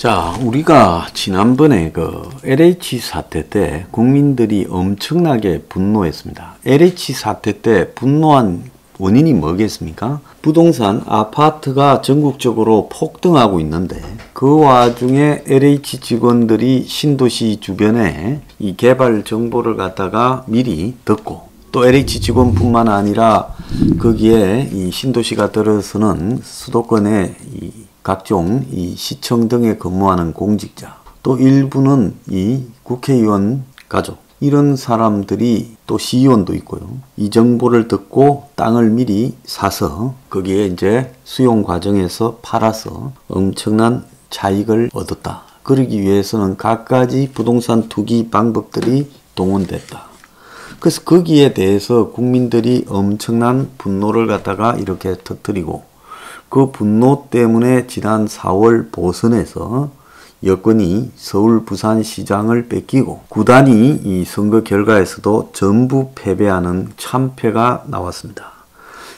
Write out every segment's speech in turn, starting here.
자, 우리가 지난번에 LH 사태 때 국민들이 엄청나게 분노했습니다. LH 사태 때 분노한 원인이 뭐겠습니까? 부동산, 아파트가 전국적으로 폭등하고 있는데 그 와중에 LH 직원들이 신도시 주변에 이 개발 정보를 갖다가 미리 듣고, 또 LH 직원뿐만 아니라 거기에 이 신도시가 들어서는 수도권의 이 각종 이 시청 등에 근무하는 공직자, 또 일부는 이 국회의원 가족, 이런 사람들이, 또 시의원도 있고요. 이 정보를 듣고 땅을 미리 사서 거기에 이제 수용 과정에서 팔아서 엄청난 차익을 얻었다. 그러기 위해서는 갖가지 부동산 투기 방법들이 동원됐다. 그래서 거기에 대해서 국민들이 엄청난 분노를 갖다가 이렇게 터뜨리고, 그 분노 때문에 지난 4월 보선에서 여권이 서울 부산시장을 뺏기고 구단이 이 선거 결과에서도 전부 패배하는 참패가 나왔습니다.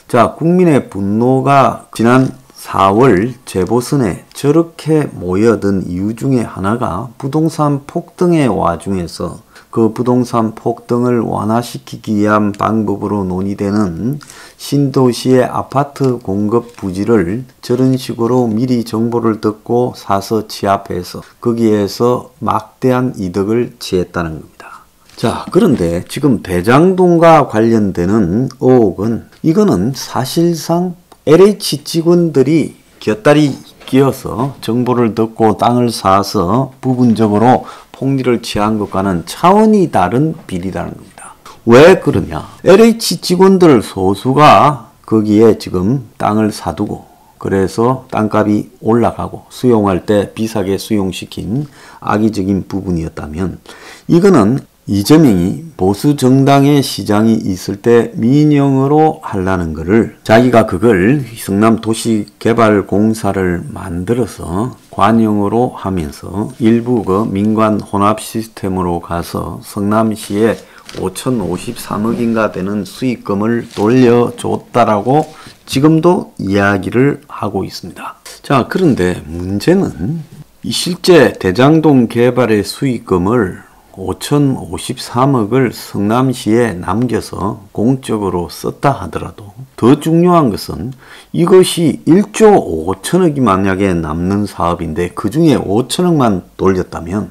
자, 국민의 분노가 지난 4월 재보선에 저렇게 모여든 이유 중에 하나가 부동산 폭등의 와중에서 그 부동산 폭등을 완화시키기 위한 방법으로 논의되는 신도시의 아파트 공급 부지를 저런 식으로 미리 정보를 듣고 사서 취합해서 거기에서 막대한 이득을 취했다는 겁니다. 자, 그런데 지금 대장동과 관련되는 의혹은, 이거는 사실상 LH 직원들이 곁다리 끼어서 정보를 듣고 땅을 사서 부분적으로 폭리를 취한 것과는 차원이 다른 비리라는 겁니다. 왜 그러냐? LH 직원들 소수가 거기에 지금 땅을 사두고, 그래서 땅값이 올라가고 수용할 때 비싸게 수용시킨 악의적인 부분이었다면, 이거는 이재명이 보수 정당의 시장이 있을 때 민영으로 하려는 거를, 자기가 그걸 성남도시개발공사를 만들어서 관영으로 하면서 일부 그 민관 혼합 시스템으로 가서 성남시에 5,053억인가 되는 수익금을 돌려줬다라고 지금도 이야기를 하고 있습니다. 자, 그런데 문제는 이 실제 대장동 개발의 수익금을 5,053억을 성남시에 남겨서 공적으로 썼다 하더라도, 더 중요한 것은 이것이 1조 5천억이 만약에 남는 사업인데 그 중에 5천억만 돌렸다면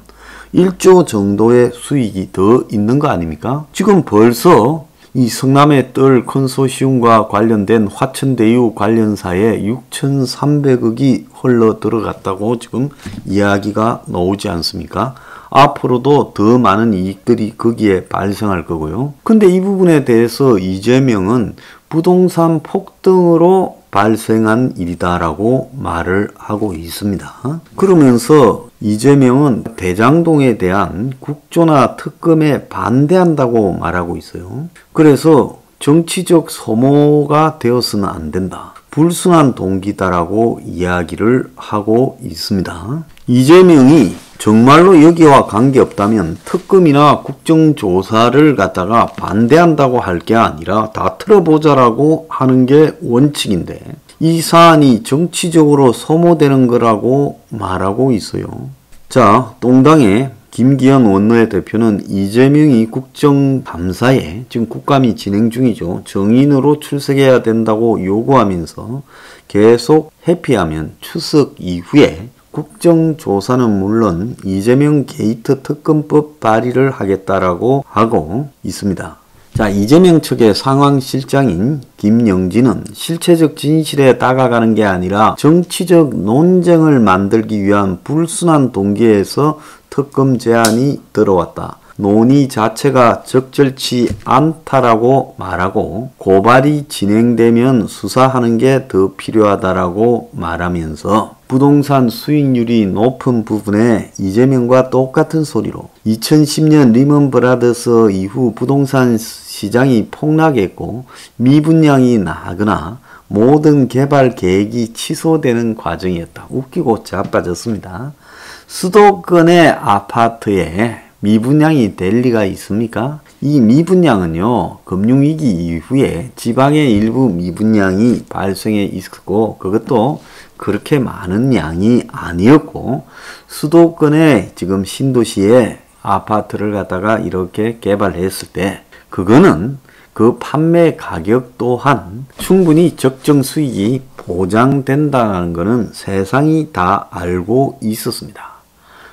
1조 정도의 수익이 더 있는 거 아닙니까? 지금 벌써 이 성남의 뜰 컨소시움과 관련된 화천대유 관련사에 6,300억이 흘러 들어갔다고 지금 이야기가 나오지 않습니까? 앞으로도 더 많은 이익들이 거기에 발생할 거고요. 근데 이 부분에 대해서 이재명은 부동산 폭등으로 발생한 일이다라고 말을 하고 있습니다. 그러면서 이재명은 대장동에 대한 국조나 특검에 반대한다고 말하고 있어요. 그래서 정치적 소모가 되어서는 안 된다, 불순한 동기다라고 이야기를 하고 있습니다. 이재명이 정말로 여기와 관계없다면 특검이나 국정조사를 갖다가 반대한다고 할 게 아니라 다 틀어보자라고 하는 게 원칙인데, 이 사안이 정치적으로 소모되는 거라고 말하고 있어요. 자, 똥당의 김기현 원내의 대표는 이재명이 국정감사에, 지금 국감이 진행 중이죠, 정인으로 출석해야 된다고 요구하면서 계속 회피하면 추석 이후에 국정조사는 물론 이재명 게이트 특검법 발의를 하겠다라고 하고 있습니다. 자, 이재명 측의 상황실장인 김영진은 실체적 진실에 다가가는 게 아니라 정치적 논쟁을 만들기 위한 불순한 동기에서 특검 제안이 들어왔다, 논의 자체가 적절치 않다라고 말하고, 고발이 진행되면 수사하는 게 더 필요하다라고 말하면서 부동산 수익률이 높은 부분에 이재명과 똑같은 소리로 2010년 리먼 브라더스 이후 부동산 시장이 폭락했고 미분양이 나거나 모든 개발 계획이 취소되는 과정이었다. 웃기고 자빠졌습니다. 수도권의 아파트에 미분양이 될 리가 있습니까? 이 미분양은요, 금융위기 이후에 지방의 일부 미분양이 발생해 있었고, 그것도 그렇게 많은 양이 아니었고, 수도권의 지금 신도시에 아파트를 갖다가 이렇게 개발했을 때, 그거는 그 판매 가격 또한 충분히 적정 수익이 보장된다는 것은 세상이 다 알고 있었습니다.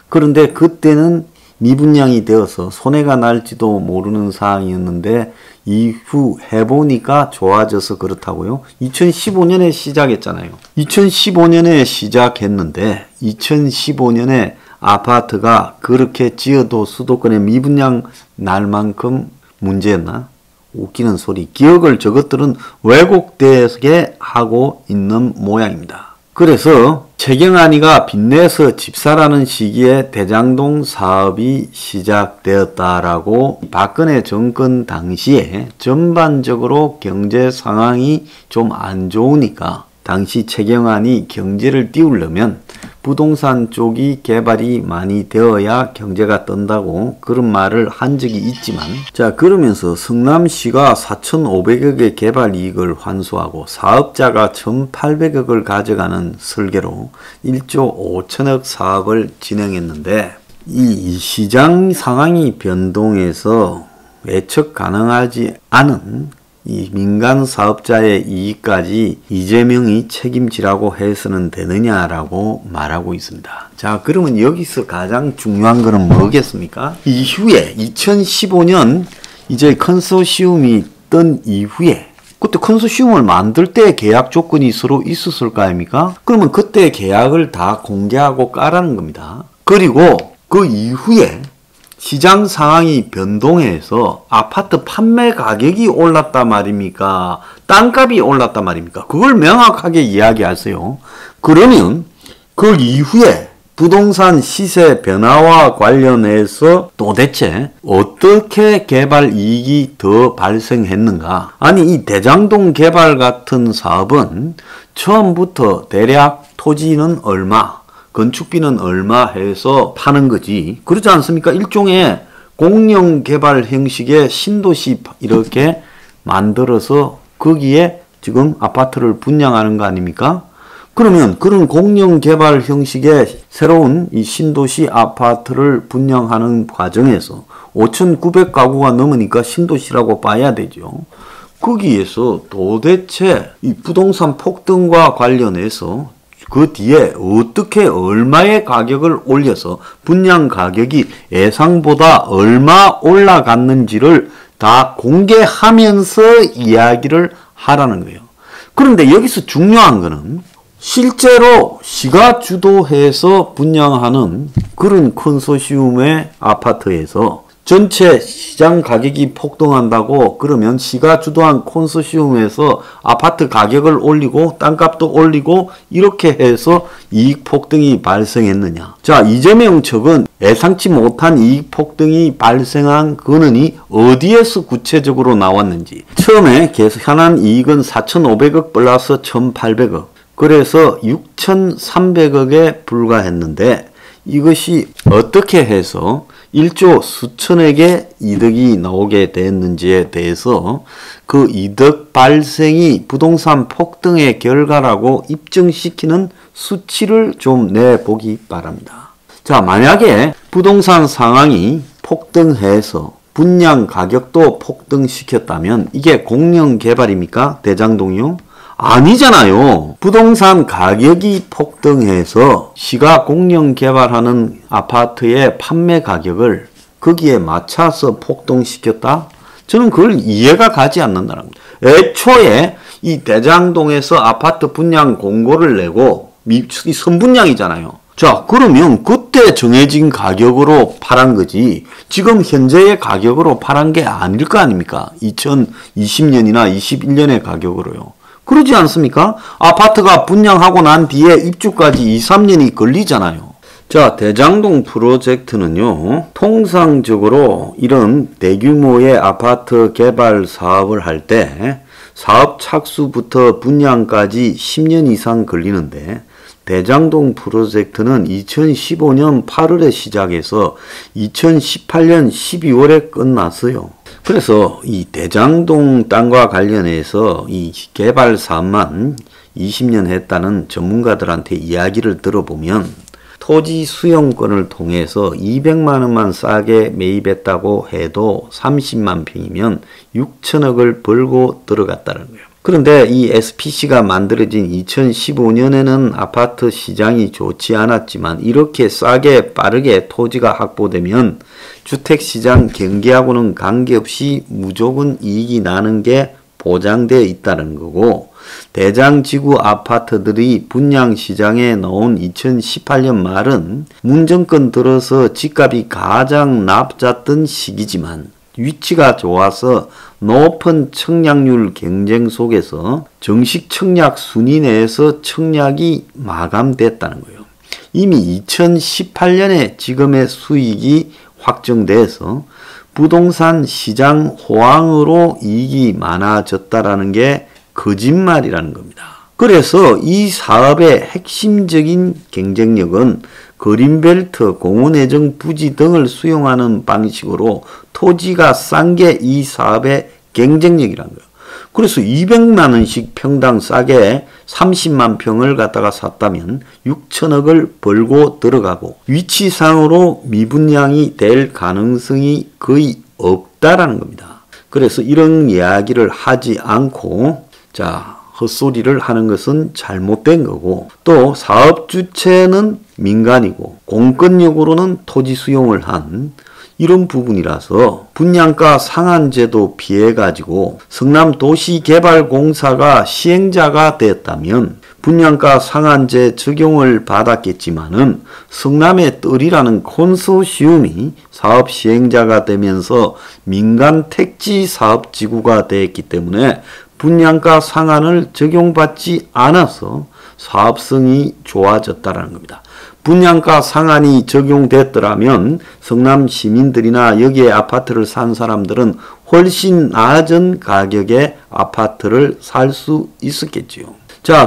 그런데 그때는 미분양이 되어서 손해가 날지도 모르는 상황이었는데 이후 해보니까 좋아져서 그렇다고요. 2015년에 시작했잖아요. 2015년에 시작했는데 2015년에 아파트가 그렇게 지어도 수도권에 미분양 날 만큼 문제였나? 웃기는 소리. 기억을 저것들은 왜곡되게 하고 있는 모양입니다. 그래서 최경환이가 빚내서 집사라는 시기에 대장동 사업이 시작되었다라고 박근혜 정권 당시에 전반적으로 경제 상황이 좀 안 좋으니까 당시 최경환이 경제를 띄우려면 부동산 쪽이 개발이 많이 되어야 경제가 뜬다고 그런 말을 한 적이 있지만, 자, 그러면서 성남시가 4,500억의 개발 이익을 환수하고 사업자가 1,800억을 가져가는 설계로 1조 5천억 사업을 진행했는데, 이 시장 상황이 변동해서 예측 가능하지 않은 이 민간 사업자의 이익까지 이재명이 책임지라고 해서는 되느냐라고 말하고 있습니다. 자, 그러면 여기서 가장 중요한 거는 뭐겠습니까? 이후에 2015년 이제 컨소시엄이 뜬 이후에 그때 컨소시엄을 만들 때 계약 조건이 서로 있었을 거 아닙니까? 그러면 그때 계약을 다 공개하고 까라는 겁니다. 그리고 그 이후에 시장 상황이 변동해서 아파트 판매 가격이 올랐단 말입니까? 땅값이 올랐단 말입니까? 그걸 명확하게 이야기하세요. 그러면 그 이후에 부동산 시세 변화와 관련해서 도대체 어떻게 개발 이익이 더 발생했는가? 아니, 이 대장동 개발 같은 사업은 처음부터 대략 토지는 얼마, 건축비는 얼마 해서 파는 거지. 그렇지 않습니까? 일종의 공영 개발 형식의 신도시 이렇게 만들어서 거기에 지금 아파트를 분양하는 거 아닙니까? 그러면 그런 공영개발 형식의 새로운 이 신도시 아파트를 분양하는 과정에서 5,900가구가 넘으니까 신도시라고 봐야 되죠. 거기에서 도대체 이 부동산 폭등과 관련해서 그 뒤에 어떻게 얼마의 가격을 올려서 분양 가격이 예상보다 얼마 올라갔는지를 다 공개하면서 이야기를 하라는 거예요. 그런데 여기서 중요한 거는 실제로 시가 주도해서 분양하는 그런 컨소시엄의 아파트에서 전체 시장 가격이 폭등한다고 그러면 시가 주도한 컨소시엄에서 아파트 가격을 올리고 땅값도 올리고 이렇게 해서 이익 폭등이 발생했느냐. 자, 이재명 측은 예상치 못한 이익 폭등이 발생한 근원이 어디에서 구체적으로 나왔는지. 처음에 계산한 이익은 4,500억 플러스 1,800억. 그래서 6,300억에 불과했는데 이것이 어떻게 해서 1조 수천억의 이득이 나오게 됐는지에 대해서 그 이득 발생이 부동산 폭등의 결과라고 입증시키는 수치를 좀 내보기 바랍니다. 자, 만약에 부동산 상황이 폭등해서 분양 가격도 폭등시켰다면 이게 공영개발입니까? 대장동이요? 아니잖아요. 부동산 가격이 폭등해서 시가 공영 개발하는 아파트의 판매 가격을 거기에 맞춰서 폭등시켰다? 저는 그걸 이해가 가지 않는다는 겁니다. 애초에 이 대장동에서 아파트 분양 공고를 내고 선분양이잖아요. 자, 그러면 그때 정해진 가격으로 팔은 거지 지금 현재의 가격으로 팔은 게 아닐 거 아닙니까? 2020년이나 21년의 가격으로요. 그러지 않습니까? 아파트가 분양하고 난 뒤에 입주까지 2, 3년이 걸리잖아요. 자, 대장동 프로젝트는요, 통상적으로 이런 대규모의 아파트 개발 사업을 할 때 사업 착수부터 분양까지 10년 이상 걸리는데 대장동 프로젝트는 2015년 8월에 시작해서 2018년 12월에 끝났어요. 그래서 이 대장동 땅과 관련해서 이 개발 사업만 20년 했다는 전문가들한테 이야기를 들어보면 토지 수용권을 통해서 200만 원만 싸게 매입했다고 해도 30만 평이면 6천억을 벌고 들어갔다는 거예요. 그런데 이 SPC가 만들어진 2015년에는 아파트 시장이 좋지 않았지만 이렇게 싸게 빠르게 토지가 확보되면 주택시장 경기하고는 관계없이 무조건 이익이 나는 게 보장되어 있다는 거고, 대장지구 아파트들이 분양시장에 나온 2018년 말은 문정권 들어서 집값이 가장 낮았던 시기지만 위치가 좋아서 높은 청약률 경쟁 속에서 정식 청약 순위 내에서 청약이 마감됐다는 거예요. 이미 2018년에 지금의 수익이 확정돼서 부동산 시장 호황으로 이익이 많아졌다라는 게 거짓말이라는 겁니다. 그래서 이 사업의 핵심적인 경쟁력은 그린벨트, 공원예정 부지 등을 수용하는 방식으로 토지가 싼 게 이 사업의 경쟁력이라는 거예요. 그래서 200만 원씩 평당 싸게 30만 평을 갖다가 샀다면 6천억을 벌고 들어가고 위치상으로 미분양이 될 가능성이 거의 없다라는 겁니다. 그래서 이런 이야기를 하지 않고 헛소리를 하는 것은 잘못된 거고, 또 사업 주체는 민간이고 공권력으로는 토지 수용을 한 이런 부분이라서 분양가 상한제도 피해가지고 성남도시개발공사가 시행자가 됐다면 분양가 상한제 적용을 받았겠지만은 성남의 뜰이라는 콘소시움이 사업 시행자가 되면서 민간 택지 사업지구가 됐기 때문에 분양가 상한을 적용받지 않아서 사업성이 좋아졌다는 겁니다. 분양가 상한이 적용됐더라면 성남 시민들이나 여기에 아파트를 산 사람들은 훨씬 낮은 가격에 아파트를 살 수 있었겠지요.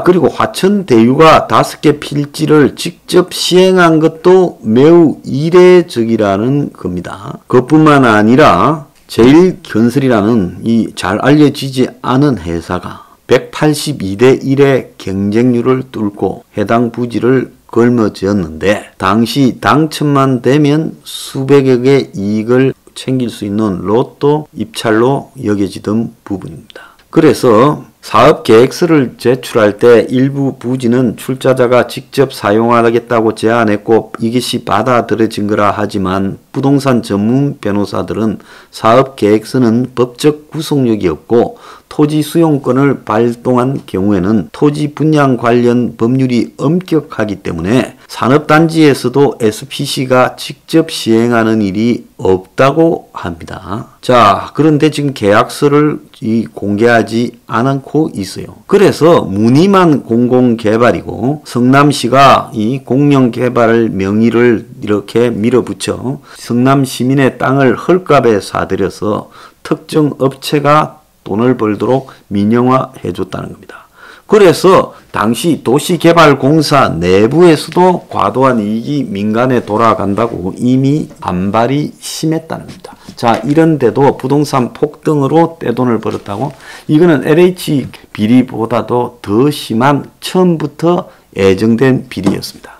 그리고 화천대유가 5개 필지를 직접 시행한 것도 매우 이례적이라는 겁니다. 그뿐만 아니라 제일건설이라는 이 잘 알려지지 않은 회사가 182대 1의 경쟁률을 뚫고 해당 부지를 걸머쥐었는데 당시 당첨만 되면 수백억의 이익을 챙길 수 있는 로또 입찰로 여겨지던 부분입니다. 그래서 사업계획서를 제출할 때 일부 부지는 출자자가 직접 사용하겠다고 제안했고 이것이 받아들여진 거라 하지만 부동산 전문 변호사들은 사업계획서는 법적 구속력이 없고 토지 수용권을 발동한 경우에는 토지 분양 관련 법률이 엄격하기 때문에 산업단지에서도 SPC가 직접 시행하는 일이 없다고 합니다. 그런데 지금 계약서를 공개하지 않고 있어요. 그래서 무늬만 공공개발이고 성남시가 이 공영개발 명의를 이렇게 밀어붙여 성남 시민의 땅을 헐값에 사들여서 특정 업체가 돈을 벌도록 민영화해 줬다는 겁니다. 그래서 당시 도시개발공사 내부에서도 과도한 이익이 민간에 돌아간다고 이미 반발이 심했다는 겁니다. 이런데도 부동산 폭등으로 떼돈을 벌었다고? 이거는 LH 비리보다도 더 심한 처음부터 예정된 비리였습니다.